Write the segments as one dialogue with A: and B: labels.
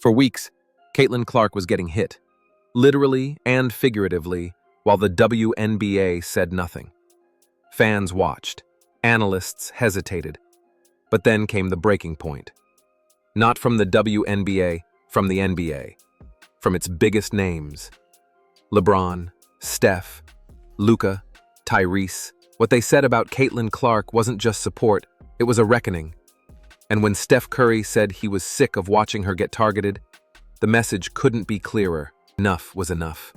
A: For weeks, Caitlin Clark was getting hit, literally and figuratively, while the WNBA said nothing. Fans watched. Analysts hesitated. But then came the breaking point. Not from the WNBA, from the NBA. From its biggest names. LeBron, Steph, Luka, Tyrese. What they said about Caitlin Clark wasn't just support, it was a reckoning. And when Steph Curry said he was sick of watching her get targeted, the message couldn't be clearer. Enough was enough.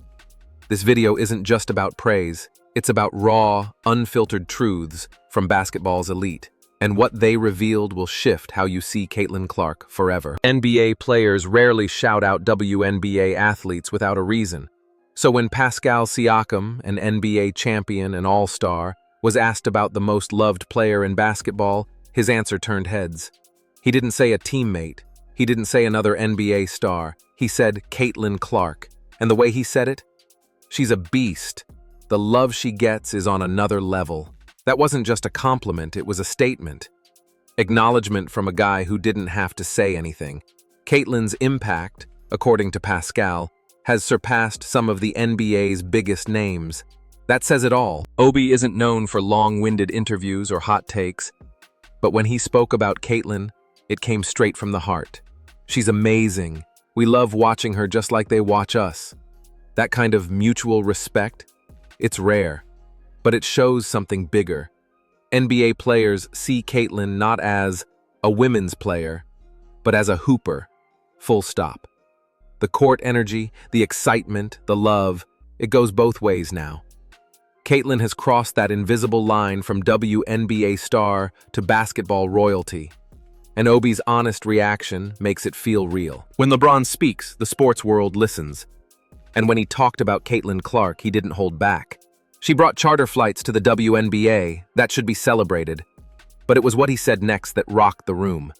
A: This video isn't just about praise, it's about raw, unfiltered truths from basketball's elite. And what they revealed will shift how you see Caitlin Clark forever. NBA players rarely shout out WNBA athletes without a reason. So when Pascal Siakam, an NBA champion and all-star, was asked about the most loved player in basketball, his answer turned heads. He didn't say a teammate. He didn't say another NBA star. He said Caitlin Clark. And the way he said it? She's a beast. The love she gets is on another level. That wasn't just a compliment, it was a statement. Acknowledgement from a guy who didn't have to say anything. Caitlin's impact, according to Pascal, has surpassed some of the NBA's biggest names. That says it all. Obi isn't known for long-winded interviews or hot takes, but when he spoke about Caitlin, it came straight from the heart. She's amazing. We love watching her just like they watch us. That kind of mutual respect, it's rare, but it shows something bigger. NBA players see Caitlin not as a women's player, but as a hooper, full stop. The court energy, the excitement, the love, it goes both ways now. Caitlin has crossed that invisible line from WNBA star to basketball royalty. And Obi's honest reaction makes it feel real. When LeBron speaks, the sports world listens. And when he talked about Caitlin Clark, he didn't hold back. She brought charter flights to the WNBA. That should be celebrated. But it was what he said next that rocked the room.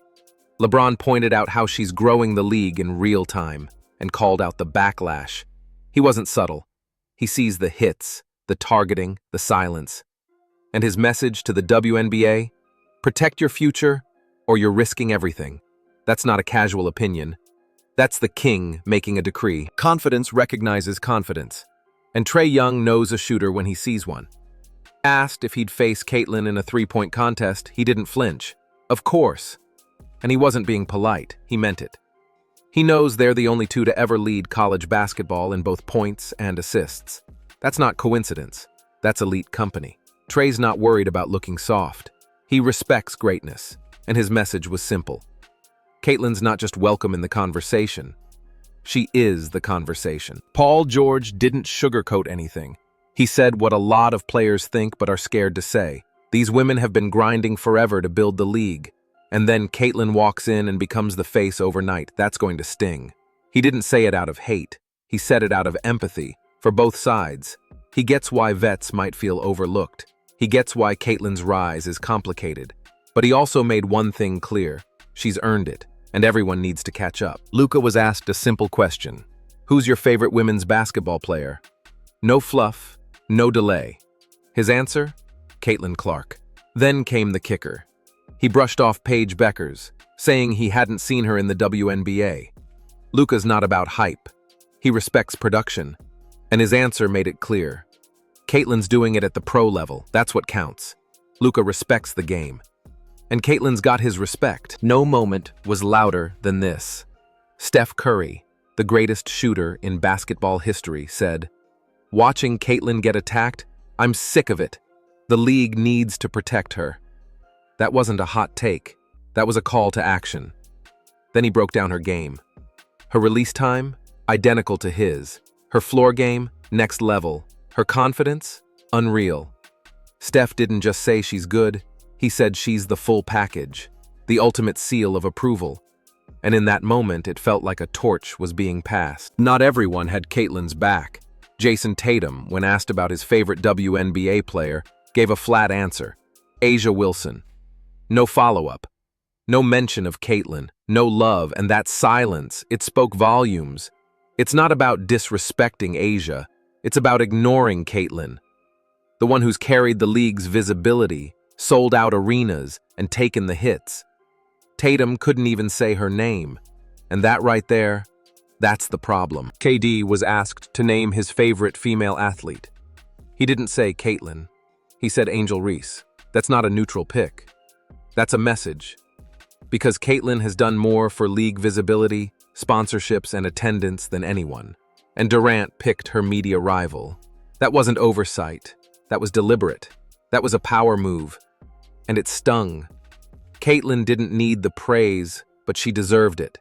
A: LeBron pointed out how she's growing the league in real time and called out the backlash. He wasn't subtle. He sees the hits, the targeting, the silence. And his message to the WNBA? Protect your future or you're risking everything. That's not a casual opinion. That's the king making a decree. Confidence recognizes confidence. And Trae Young knows a shooter when he sees one. Asked if he'd face Caitlin in a three-point contest, he didn't flinch. Of course. And he wasn't being polite, he meant it. He knows they're the only two to ever lead college basketball in both points and assists. That's not coincidence. That's elite company. Trae's not worried about looking soft. He respects greatness, and his message was simple. Caitlin's not just welcome in the conversation. She is the conversation. Paul George didn't sugarcoat anything. He said what a lot of players think but are scared to say. These women have been grinding forever to build the league. And then Caitlin walks in and becomes the face overnight. That's going to sting. He didn't say it out of hate. He said it out of empathy. For both sides. He gets why vets might feel overlooked. He gets why Caitlin's rise is complicated. But he also made one thing clear. She's earned it, and everyone needs to catch up. Luka was asked a simple question. Who's your favorite women's basketball player? No fluff, no delay. His answer? Caitlin Clark. Then came the kicker. He brushed off Paige Beckers, saying he hadn't seen her in the WNBA. Luka's not about hype. He respects production. And his answer made it clear. Caitlin's doing it at the pro level. That's what counts. Luka respects the game. And Caitlin's got his respect. No moment was louder than this. Steph Curry, the greatest shooter in basketball history, said, "Watching Caitlin get attacked, I'm sick of it. The league needs to protect her." That wasn't a hot take. That was a call to action. Then he broke down her game. Her release time, identical to his. Her floor game, next level. Her confidence, unreal. Steph didn't just say she's good, he said she's the full package, the ultimate seal of approval. And in that moment, it felt like a torch was being passed. Not everyone had Caitlin's back. Jason Tatum, when asked about his favorite WNBA player, gave a flat answer. A'ja Wilson. No follow-up. No mention of Caitlin. No love, and that silence, it spoke volumes. It's not about disrespecting A'ja. It's about ignoring Caitlin. The one who's carried the league's visibility, sold out arenas, and taken the hits. Tatum couldn't even say her name. And that right there, that's the problem. KD was asked to name his favorite female athlete. He didn't say Caitlyn. He said Angel Reese. That's not a neutral pick. That's a message. Because Caitlyn has done more for league visibility, sponsorships, and attendance than anyone. And Durant picked her media rival. That wasn't oversight. That was deliberate. That was a power move. And it stung. Caitlyn didn't need the praise, but she deserved it.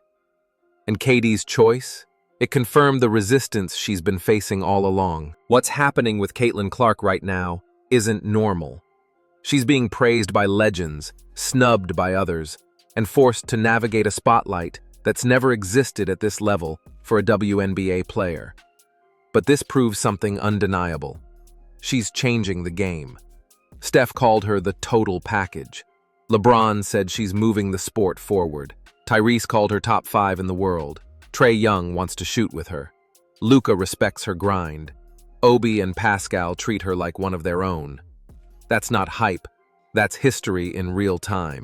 A: And KD's choice? It confirmed the resistance she's been facing all along. What's happening with Caitlin Clark right now isn't normal. She's being praised by legends, snubbed by others, and forced to navigate a spotlight that's never existed at this level for a WNBA player. But this proves something undeniable. She's changing the game. Steph called her the total package. LeBron said she's moving the sport forward. Tyrese called her top 5 in the world. Trae Young wants to shoot with her. Luka respects her grind. Obi and Pascal treat her like one of their own. That's not hype. That's history in real time.